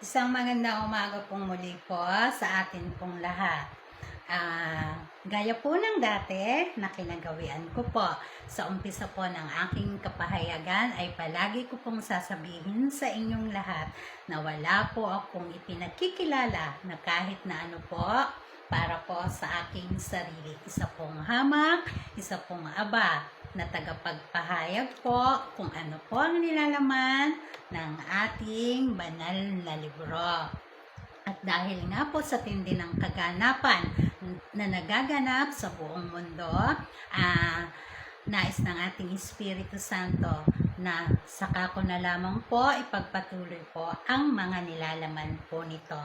Isang magandang umaga pong muli po sa atin pong lahat. Gaya po ng dati na kinagawian ko po, sa umpisa po ng aking kapahayagan ay palagi ko pong sasabihin sa inyong lahat na wala po akong ipinagkikilala na kahit na ano po para po sa aking sarili. Isa pong hamak, isa pong aba na tagapagpahayag po kung ano po ang nilalaman ng ating banal na libro. At dahil nga po sa tindi ng kaganapan na nagaganap sa buong mundo, nais ng ating Espiritu Santo na saka ko na lamang po ipagpatuloy po ang mga nilalaman po nito.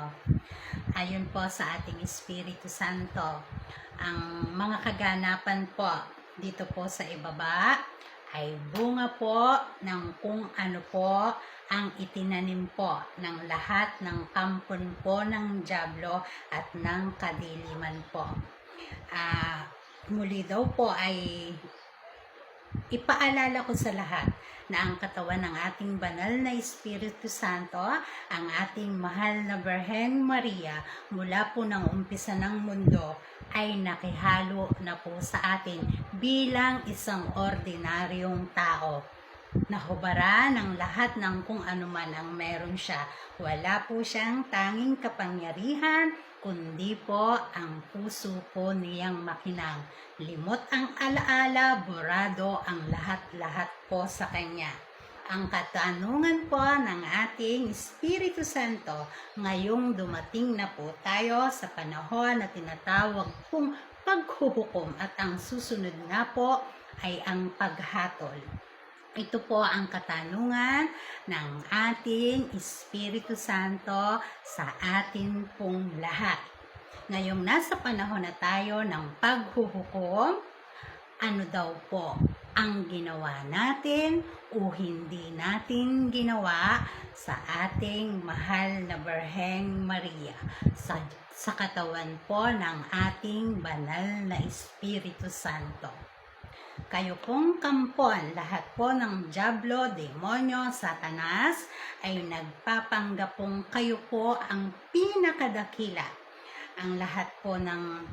Ayon po sa ating Espiritu Santo, ang mga kaganapan po dito po sa ibaba ay bunga po ng kung ano po ang itinanim po ng lahat ng kampon po ng dyablo at ng kadiliman po. Muli daw po ay ipaalala ko sa lahat na ang katawan ng ating banal na Espiritu Santo, ang ating mahal na Birhen Maria, mula po ng umpisa ng mundo, ay nakihalo na po sa atin bilang isang ordinaryong tao. Nahubara ng lahat ng kung ano man ang meron siya. Wala po siyang tanging kapangyarihan, kundi po ang puso po niyang makinang. Limot ang alaala, borado ang lahat-lahat po sa kanya. Ang katanungan po ng ating Espiritu Santo, ngayong dumating na po tayo sa panahon na tinatawag pong paghuhukom at ang susunod na po ay ang paghatol. Ito po ang katanungan ng ating Espiritu Santo sa atin pong lahat. Ngayong nasa panahon na tayo ng paghuhukom, ano daw po ang ginawa natin o hindi natin ginawa sa ating mahal na Birhen Maria, sa katawan po ng ating banal na Espiritu Santo. Kayo pong kampon, lahat po ng dyablo, demonyo, satanas, ay nagpapanggap pong kayo po ang pinakadakila. Ang lahat po ng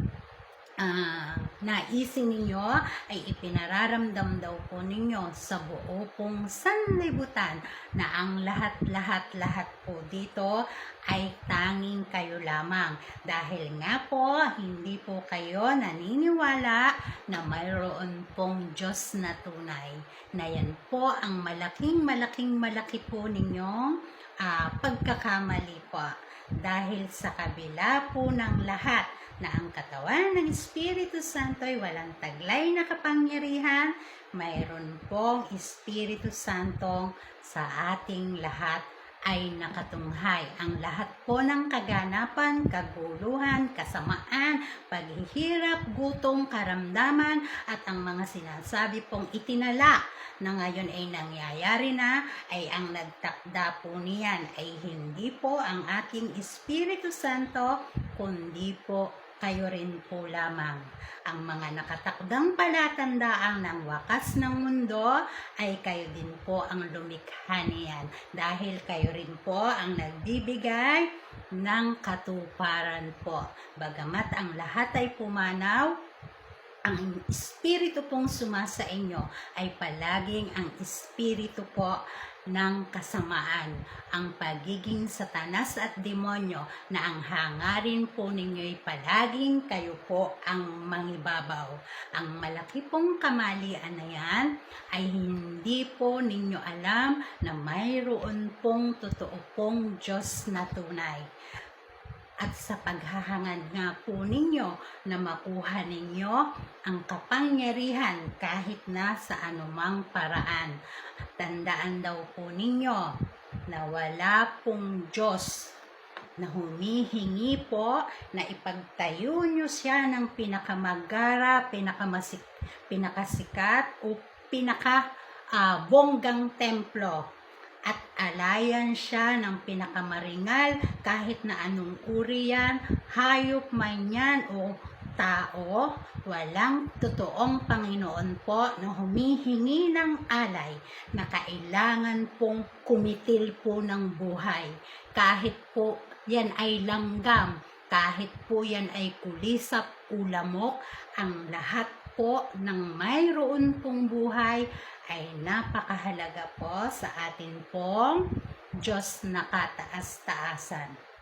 naisin ninyo ay ipinararamdam daw po ninyo sa buo pong sanlibutan na ang lahat po dito ay tanging kayo lamang. Dahil nga po, hindi po kayo naniniwala na mayroon pong Diyos na tunay. Na yan po ang malaki po ninyong pagkakamali po. Dahil sa kabila po ng lahat na ang katawan ng Espiritu Santo ay walang taglay na kapangyarihan, mayroon pong Espiritu Santo sa ating lahat ay nakatunghay. Ang lahat po ng kaganapan, kaguluhan, kasamaan, paghihirap, gutom, karamdaman, at ang mga sinasabi pong itinala na ngayon ay nangyayari na, ay ang nagtakda po niyan ay hindi po ang ating Espiritu Santo, kundi po kayo rin po lamang. Ang mga nakatakdang palatandaan ng wakas ng mundo ay kayo din po ang lumikha niyan, dahil kayo rin po ang nagbibigay ng katuparan po. Bagamat ang lahat ay pumanaw, ang Espiritu pong sumasa inyo ay palaging ang Espiritu po ng kasamaan, ang pagiging satanas at demonyo, na ang hangarin po ninyo ay palaging kayo po ang mangibabaw. Ang malaki pong kamalian na yan ay hindi po ninyo alam na mayroon pong totoo pong Diyos na tunay. At sa paghahangad nga po ninyo na makuha ninyo ang kapangyarihan kahit na sa anumang paraan. Tandaan daw po ninyo na wala pong Diyos na humihingi po na ipagtayo nyo siya ng pinakamagara, pinakasikat o pinakabonggang templo. At alayan siya ng pinakamaringal kahit na anong uri yan, hayop man yan o tao, walang totoong Panginoon po na humihingi ng alay na kailangan pong kumitil po ng buhay. Kahit po yan ay langgam, kahit po yan ay kulisap, ulamok, ang lahat po ng mayroon pong buhay ay napakahalaga po sa atin pong Diyos na kataas-taasan.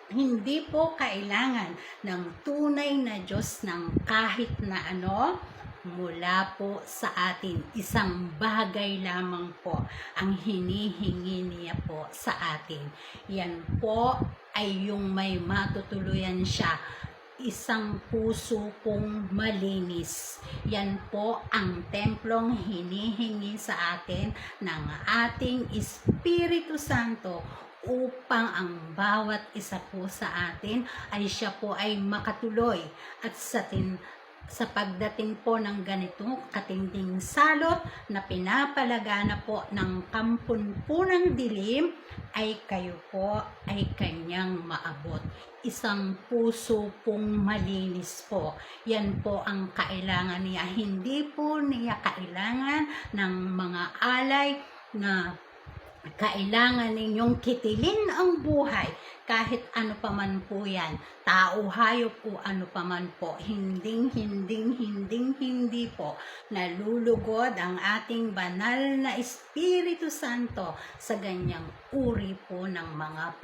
Hindi po kailangan ng tunay na Diyos ng kahit na ano mula po sa atin. Isang bagay lamang po ang hinihingi niya po sa atin. Yan po ay yung may matutuluyan siya. Isang puso pong malinis. Yan po ang templong hinihingi sa atin ng ating Espiritu Santo upang ang bawat isa po sa atin ay siya po ay makatuloy at sa pagdating po ng ganitong katinding salot na pinapalagana po ng kampunpunang dilim ay kayo po ay kanyang maabot. Isang puso pong malinis po. Yan po ang kailangan niya. Hindi po niya kailangan ng mga alay na kailangan ninyong kitilin ang buhay kahit ano paman po yan, tao, hayop o ano paman po, hindi po nalulugod ang ating banal na Espiritu Santo sa ganyang uri po ng mga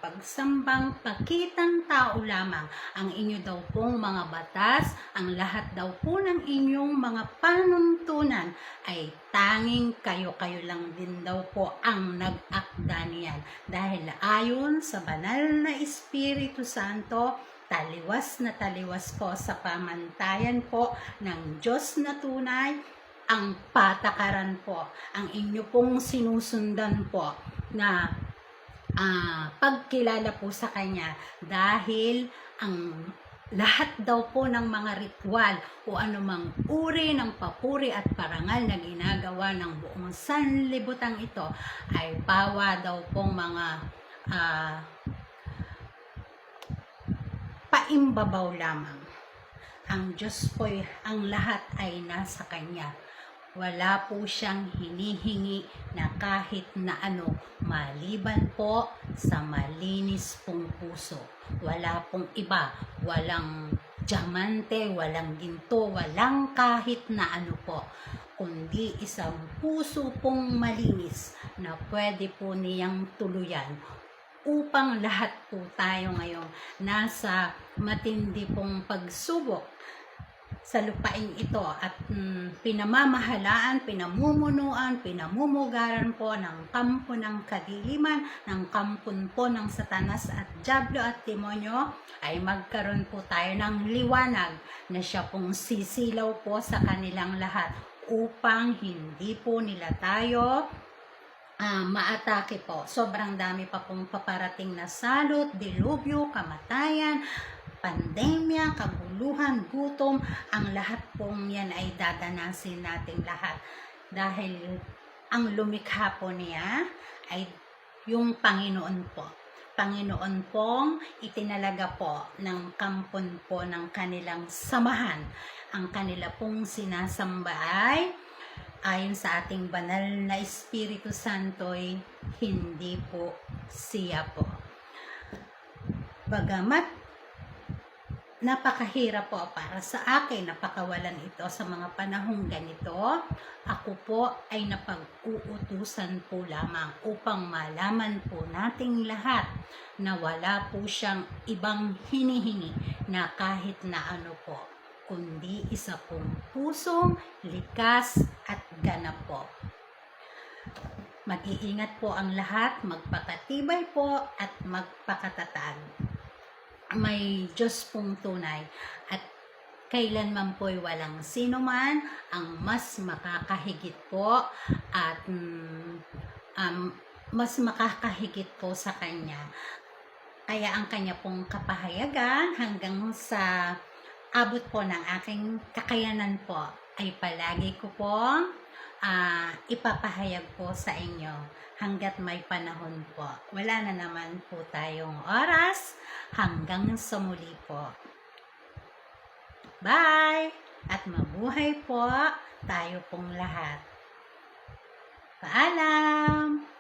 pagsambang pakitang tao lamang. Ang inyo daw pong mga batas, ang lahat daw po ng inyong mga panuntunan ay tanging kayo lang din daw po ang nag-akda niyan. Dahil ayon sa banal na Espiritu Santo, taliwas na taliwas po sa pamantayan po ng Diyos na tunay, ang patakaran po, ang inyo pong sinusundan po na pagkilala po sa Kanya, dahil ang lahat daw po ng mga ritual o anumang uri ng papuri at parangal na ginagawa ng buong sanlibutan ito ay pawa daw pong mga paimbabaw lamang. Ang Diyos po, ang lahat ay nasa Kanya. Wala po siyang hinihingi na kahit na ano maliban po sa malinis pong puso. Wala pong iba, walang diamante, walang ginto, walang kahit na ano po, kundi isang puso pong malinis na pwede po niyang tuluyan upang lahat po tayo ngayon nasa matindi pong pagsubok sa lupain ito at pinamamahalaan, pinamumunuan, pinamumugaran po ng kampo ng kadiliman, ng kampon po ng Satanas at Diablo at Demonyo, ay magkaroon po tayo ng liwanag na siya pong sisilaw po sa kanilang lahat upang hindi po nila tayo maatake po. Sobrang dami pa pong paparating na salot, dilubyo, kamatayan, pandemya, kaguluhan, gutom, ang lahat pong yan ay dadanasin natin lahat. Dahil ang lumikha po niya ay yung Panginoon po. Panginoon pong itinalaga po ng kampon po ng kanilang samahan. Ang kanila pong sinasamba ay ayon sa ating banal na Espiritu Santo ay hindi po siya po. Bagamat napakahirap po para sa akin, napakawalan ito sa mga panahong ganito, ako po ay napag-uutusan po lamang upang malaman po nating lahat na wala po siyang ibang hinihingi na kahit na ano po, kundi isa pong pusong likas at ganap po. Mag-iingat po ang lahat, magpakatibay po at magpakatatag. May Diyos pong tunay at kailanman po'y walang sino man ang mas makakahigit po at mas makakahigit po sa Kanya. Kaya ang Kanya pong kapahayagan hanggang sa abot po ng aking kakayanan po ay palagi ko po ipapahayag po sa inyo hanggat may panahon po. Wala na naman po tayong oras hanggang sa muli po. Bye! At mabuhay po tayo pong lahat. Paalam!